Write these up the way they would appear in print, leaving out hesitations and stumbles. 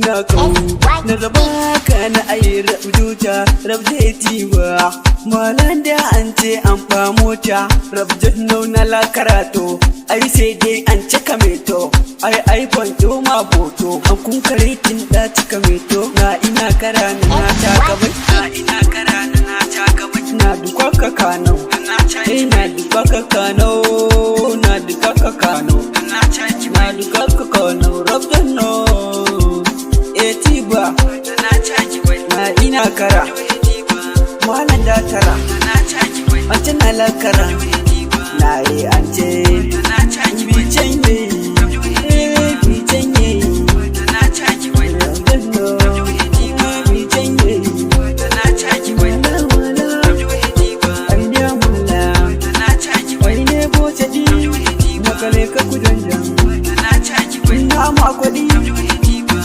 na kawo na zaba ka na ayi rabduta rabdeti ba malan da an ce an famo ta rabdut na la karato ai sai dai an cika meto ai kwanto ma boto an kun kare kin da cika meto na ina kara na ta gabai na ina kara na ta gabai na dukaka kano na dukaka kano na dukaka kano na dukaka kano rabdut no etiba na ina kara malan da tara an ce na la kara na yi an ce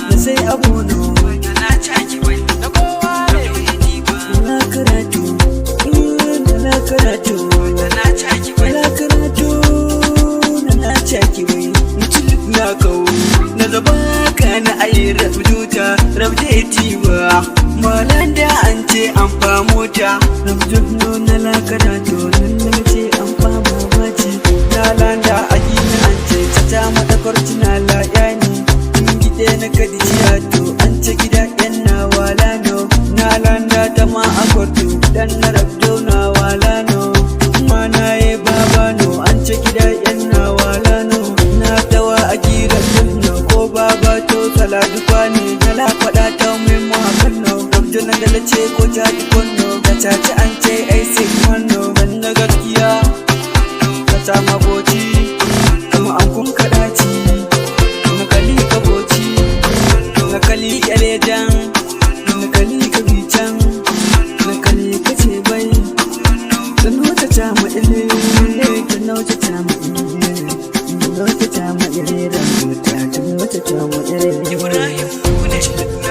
da sai abono na karatu na karatu na karatu na caki wai mutum na kawo na zaba ka na ayi rabduta rabdeti ba malan da an ce an famo ta rabdut na la karatu nan ce an famo baci na landa a gina an ce ta mata kwartina la yani gide na kadiciya to an ce gida yan na wala no na landa ta ma akwartu dan na rabdo na wala no ma na ye baba no an ce gida yan na wala no na tawa a gira no ko baba to saladu kwani na la fada ta mai mu hakan no rabdo na galace ko ta konno da caci an ce ai sai monno dan na gaskiya ka ta maboci kuma an kun kadaci nakali ka boci nakali yalejan nakali ka bican nakali ka ce bai tano ta ta ma ile tano ta ta ma ile tano ta ta ma ile tano ta ta ma ile Ibrahim